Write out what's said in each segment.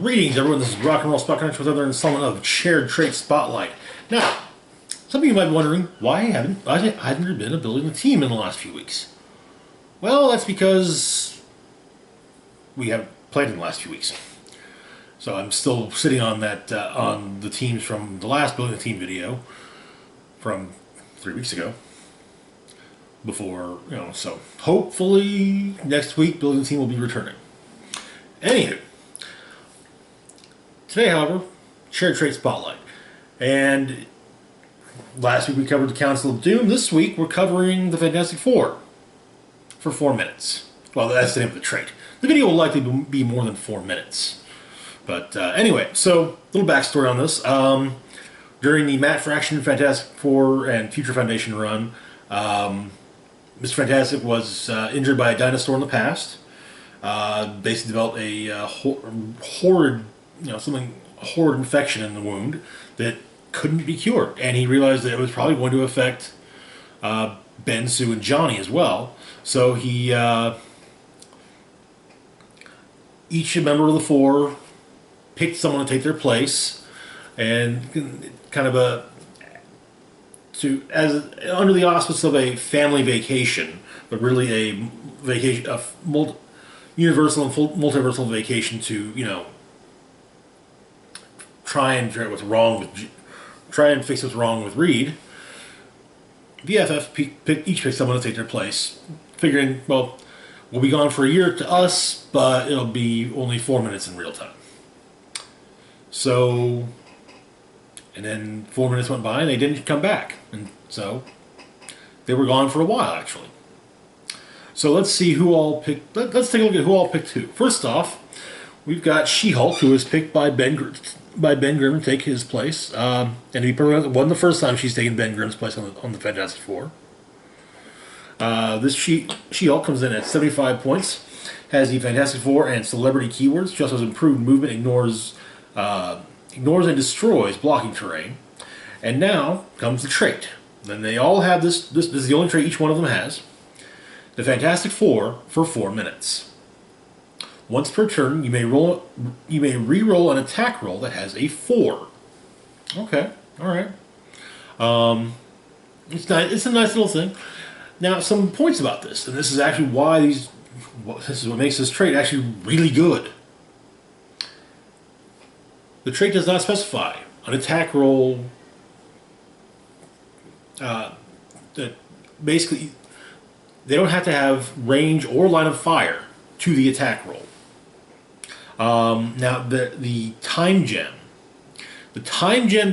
Greetings, everyone. This is Rock and Roll Spotconnect with another installment of Shared Trait Spotlight. Now, some of you might be wondering why hasn't there been a building the team in the last few weeks? Well, that's because we haven't played in the last few weeks. So I'm still sitting on that on the teams from the last building the team video from 3 weeks ago. Before, so hopefully next week building the team will be returning. Anywho. Today, however, Shared Trait Spotlight. And last week we covered the Council of Doom. This week we're covering the Fantastic Four for 4 minutes. Well, that's the name of the trait. The video will likely be more than 4 minutes. But anyway, so a little backstory on this. During the Matt Fraction Fantastic Four and Future Foundation run, Mr. Fantastic was injured by a dinosaur in the past. Basically developed a horrid infection in the wound that couldn't be cured, and he realized that it was probably going to affect Ben, Sue, and Johnny as well. So he, each member of the four picked someone to take their place, and kind of under the auspice of a family vacation, but really a vacation, universal and multiversal vacation to try and fix what's wrong with Reed. VFF each picked someone to take their place, figuring, well, we'll be gone for a year to us, but it'll be only 4 minutes in real time. So, and then 4 minutes went by and they didn't come back, and so they were gone for a while actually. So let's see who all picked. Let's take a look at who all picked who. First off, we've got She-Hulk, who was picked by Ben Grimm to take his place, and to be perfect, it wasn't the first time she's taken Ben Grimm's place on the Fantastic Four. This She-Hulk comes in at 75 points, has the Fantastic Four and celebrity keywords. She also has improved movement, ignores and destroys blocking terrain, and now comes the trait. Then they all have this. This is the only trait each one of them has. The Fantastic Four for 4 minutes. Once per turn, you may re-roll an attack roll that has a 4. Okay, all right. It's nice. It's a nice little thing. Now, some points about this, and this is actually why this is what makes this trait actually really good. The trait does not specify an attack roll. That basically, they don't have to have range or line of fire to the attack roll. Now the time gem,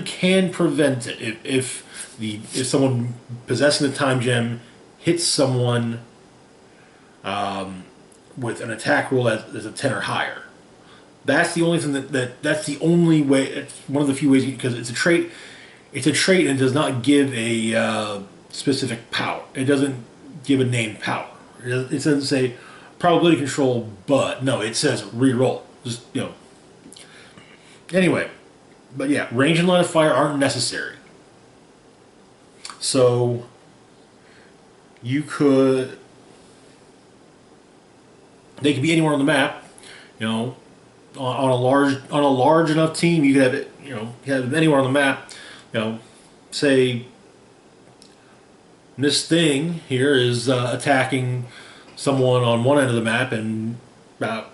can prevent it if someone possessing the time gem hits someone with an attack roll that's a 10 or higher. That's the only thing that's the only way. It's one of the few ways, because it's a trait. It's a trait and it does not give a specific power. It doesn't give a named power. It doesn't say probability control, but no, it says reroll. Just Anyway, but yeah, range and line of fire aren't necessary. So they could be anywhere on the map. On a large enough team, you could have it. Have it anywhere on the map. Say this thing here is attacking someone on one end of the map, and about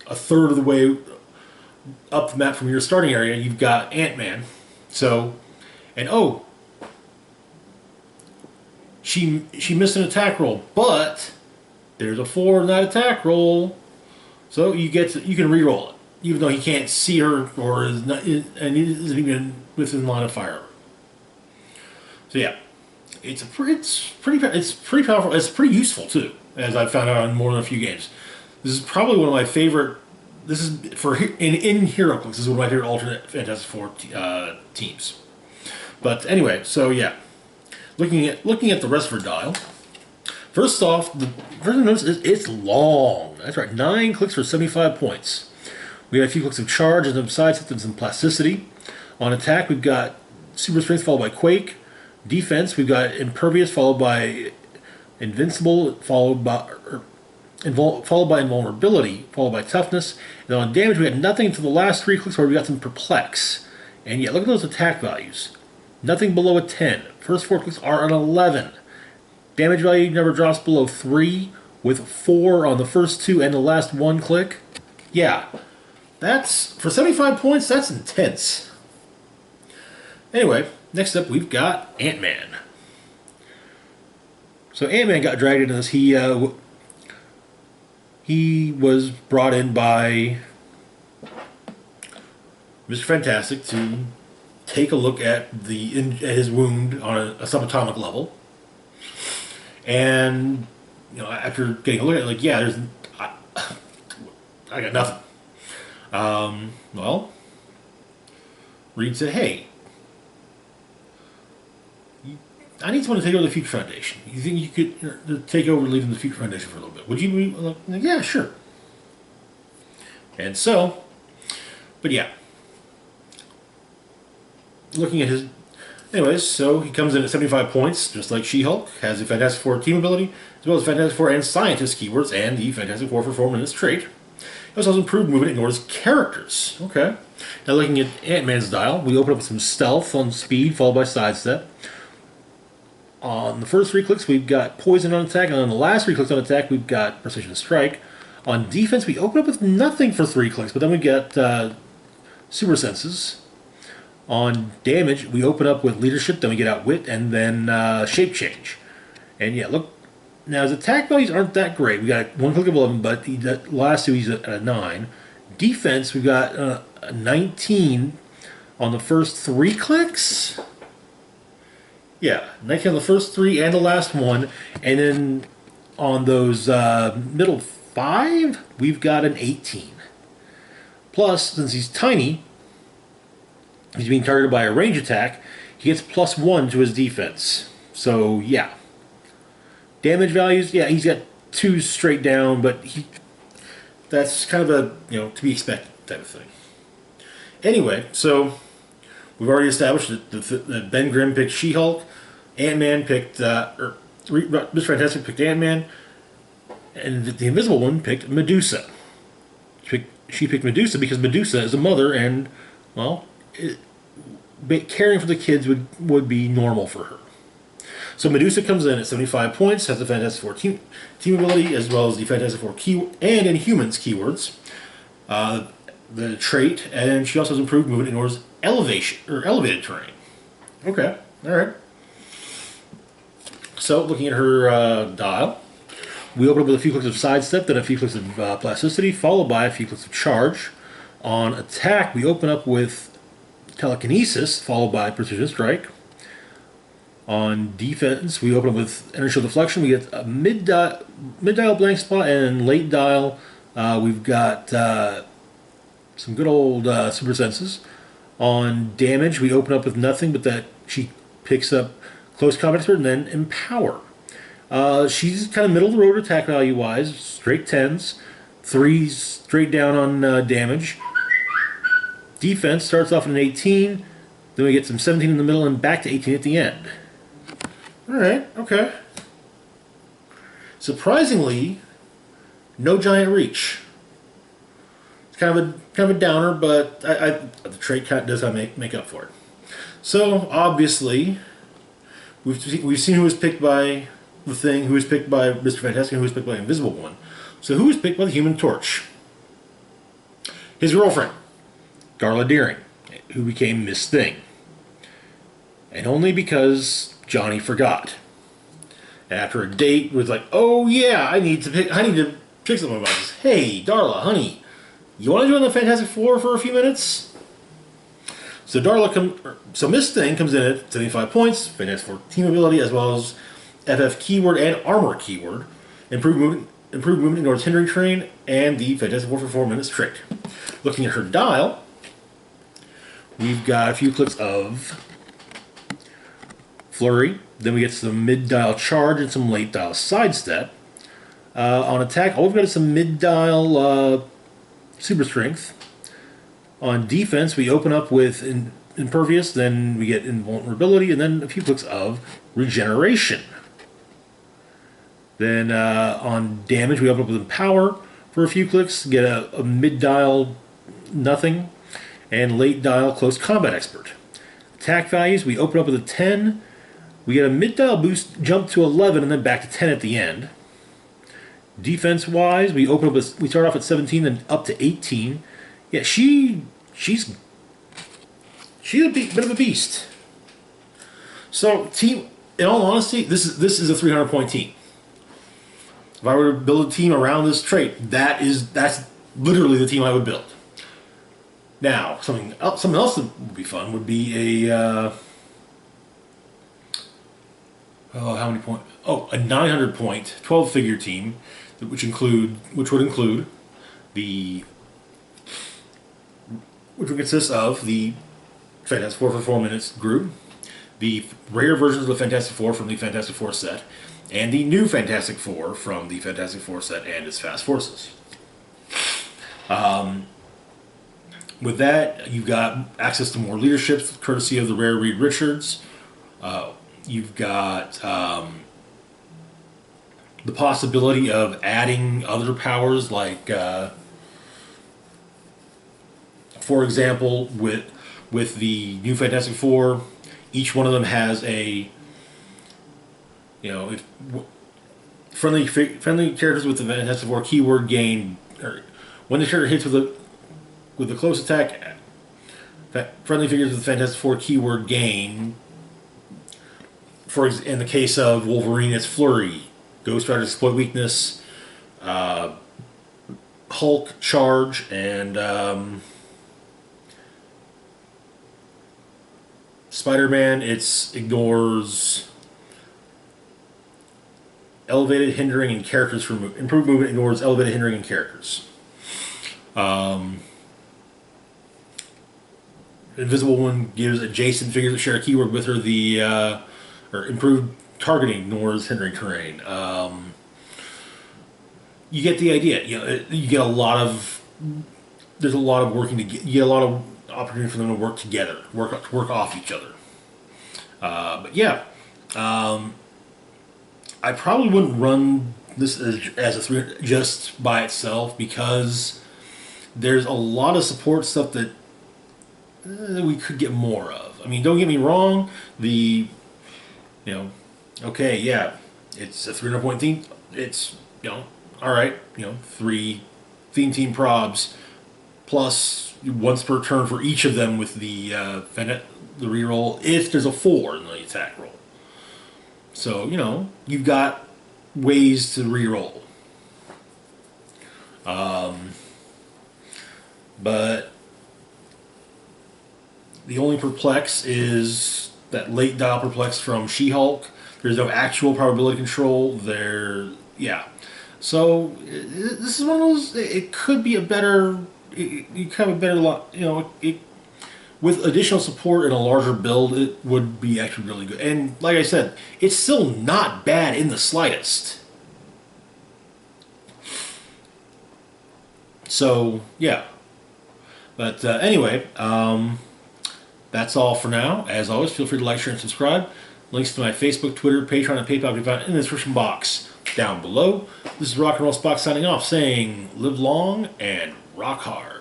a third of the way up the map from your starting area, you've got Ant-Man. So, and she missed an attack roll, but there's a 4 in that attack roll, so you can re-roll it, even though he can't see her or and he isn't even within line of fire. So yeah, it's pretty powerful. It's pretty useful too, as I've found out on more than a few games. This is probably one of my favorite. This is in HeroClix. This is one of my favorite alternate Fantastic Four teams. But anyway, so yeah, looking at the rest of her dial. First off, the first notice is it's long. That's right, 9 clicks for 75 points. We have a few clicks of charge and some side systems and plasticity. On attack, we've got super strength followed by quake. Defense, we've got impervious followed by invincible followed by followed by invulnerability, followed by toughness. And then on damage, we got nothing until the last 3 clicks where we got some perplex. And yeah, look at those attack values. Nothing below a 10. First 4 clicks are an 11. Damage value never drops below 3, with 4 on the first 2 and the last 1 click. Yeah, that's, for 75 points, that's intense. Anyway, next up we've got Ant-Man. So Ant-Man got dragged into this. He was brought in by Mr. Fantastic to take a look at his wound on a subatomic level. And after getting a look at it, like, yeah, I got nothing. Well, Reed said, "Hey, I need someone to take over the Future Foundation. You think you could take over leading the Future Foundation for a little bit? Would you be like, yeah, sure." And so, but yeah, looking at his, anyways, so he comes in at 75 points, just like She-Hulk, has the Fantastic Four team ability, as well as Fantastic Four and Scientist keywords, and the Fantastic Four for 4 minutes trait. He also has improved movement and ignores characters. Okay. Now looking at Ant-Man's dial, we open up with some stealth on speed, followed by sidestep. On the first 3 clicks, we've got poison on attack, and on the last 3 clicks on attack, we've got precision strike. On defense, we open up with nothing for 3 clicks, but then we get super senses. On damage, we open up with leadership, then we get outwit, and then shape change. And yeah, look, now his attack values aren't that great. We got 1 click of 11, but the last 2 he's at a 9. Defense, we've got a 19 on the first 3 clicks. Yeah, 19 on the first 3 and the last 1. And then on those middle 5, we've got an 18. Plus, since he's tiny, he's being targeted by a range attack, he gets +1 to his defense. So, yeah. Damage values, yeah, he's got 2 straight down, but that's kind of a, to be expected type of thing. Anyway, so we've already established that Ben Grimm picked She-Hulk, Ant-Man picked, Mr. Fantastic picked Ant-Man, and the Invisible One picked Medusa. She picked Medusa because Medusa is a mother, and, well, caring for the kids would be normal for her. So Medusa comes in at 75 points, has the Fantastic Four team ability, as well as the Fantastic Four and Inhumans keywords, the trait, and she also has improved movement and ignores elevated terrain. Okay, all right. So looking at her dial, we open up with a few clicks of sidestep, then a few clicks of plasticity, followed by a few clicks of charge. On attack, we open up with telekinesis, followed by precision strike. On defense, we open up with inertial deflection. We get a mid-dial blank spot, and late dial, we've got some good old super senses. On damage, we open up with nothing, but that she picks up close combat expert and then empower. She's kind of middle of the road attack value wise, straight 10s, 3 straight down on damage. Defense starts off at an 18, then we get some 17 in the middle and back to 18 at the end. Alright, okay. Surprisingly, no giant reach. It's kind of a downer, but the trait kind of does make up for it. So obviously, we've seen who was picked by the Thing, who was picked by Mr. Fantastic, and who was picked by Invisible One. So who was picked by the Human Torch? His girlfriend, Darla Deering, who became Miss Thing. And only because Johnny forgot. After a date, was like, "Oh yeah, I need to pick something about this. Hey, Darla, honey, you want to join the Fantastic Four for a few minutes?" So Miss Thing comes in at 75 points, Fantastic Four team ability, as well as FF keyword and armor keyword, improved movement ignores hindering terrain, and the Fantastic Four for 4 minutes trait. Looking at her dial, we've got a few clicks of flurry, then we get some mid-dial charge and some late-dial sidestep. On attack, all we've got is some mid-dial super strength. On defense, we open up with impervious, then we get invulnerability, and then a few clicks of regeneration. Then on damage, we open up with Empower for a few clicks, get a mid-dial Nothing, and late dial Close Combat Expert. Attack values, we open up with a 10, we get a mid-dial boost, jump to 11, and then back to 10 at the end. Defense-wise, we start off at 17, then up to 18. Yeah, she's a bit of a beast. So, team, in all honesty, this is a 300-point team. If I were to build a team around this trait, that's literally the team I would build. Now, something else that would be fun would be a how many point? Oh, a 900-point 12-figure team, which would consist of the Fantastic Four for 4 minutes group, the rare versions of the Fantastic Four from the Fantastic Four set, and the new Fantastic Four from the Fantastic Four set and its Fast Forces. With that, you've got access to more leadership, courtesy of the rare Reed Richards. You've got the possibility of adding other powers, like, for example, with the new Fantastic Four, each one of them has a, if friendly characters with the Fantastic Four keyword gain, or when the character hits with a close attack, friendly figures with the Fantastic Four keyword gain. In the case of Wolverine, it's Flurry, Ghost Rider's Exploit Weakness, Hulk Charge, and Spider-Man, it ignores elevated, hindering, and characters for improved movement. Ignores elevated, hindering, and characters. Invisible Woman gives adjacent figures that share a keyword with her or improved targeting. Ignores hindering terrain. You get the idea. You get a lot of. There's a lot of working together. You get a lot of opportunity for them to work together, work off each other. But yeah, I probably wouldn't run this as a 3 just by itself, because there's a lot of support stuff that we could get more of. I mean, don't get me wrong. Okay, yeah, it's a 300-point theme. It's all right. 3 theme team probs plus once per turn for each of them with the reroll if there's a 4 in the attack roll. So, you've got ways to reroll. But the only perplex is that late dial perplex from She-Hulk. There's no actual probability control there. Yeah. So, this is one of those, it could be a better, you could have a better lot, with additional support and a larger build, it would be actually really good. And like I said, it's still not bad in the slightest. So, yeah. But anyway, that's all for now. As always, feel free to like, share, and subscribe. Links to my Facebook, Twitter, Patreon, and PayPal can be found in the description box down below. This is Rock and Roll Spock signing off, saying live long and rock hard.